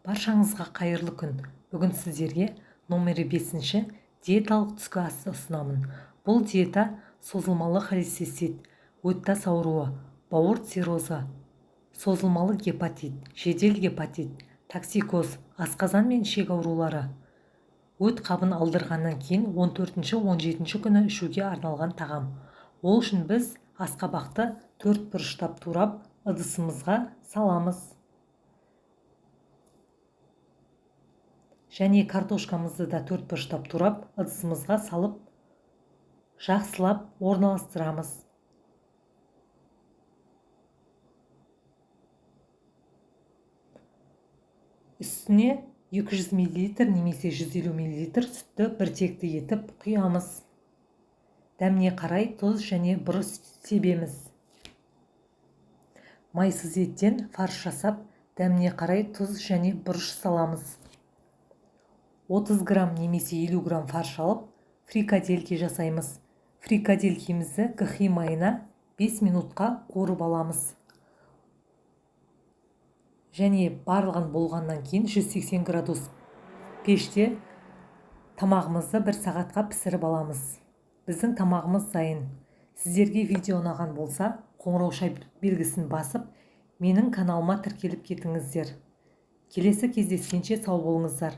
Баршаңызға қайырлы күн. Бүгін сіздерге номері 5-ші диеталық түскі асты ұсынамын. Бұл диета созылмалы холецистит, өттас ауруы, бауыр циррозы, созылмалы гепатит, жедел гепатит, токсикоз, асқазан мен ішек аурулары, өт қабын алдырғаннан кейін 14-17 күні ішуге арналған тағам. Ол үшін біз асқабақты 4 бұрыштап турап ыдысымызға саламыз. Және картошкамызды да 4 бұрыштап турап ыдысымызға салып жақсылап орналастырамыз. Үстіне 200 мл немесе 150 мл сүтті біртекті етіп құямыз. Дәміне қарай тұз және бұрыш себеміз. Майсыз еттен фарш жасап, дәміне қарай тұз және бұрыш саламыз. 30 грамм немесе 50 грамм фарш алып, фрикадельке жасаймыз. Фрикаделькемізді гхи майына 5 минутқа қуырып аламыз. Және барлығын болғаннан кейін 180 градус пеште тамағымызды 1 сағатқа пісіріп аламыз. Біздің тамағымыз дайын. Сіздерге видео ұнаған болса, қоңырау белгісін басып, менің каналыма тіркеліп кетіңіздер. Келесі кездескенше сау болыңыздар.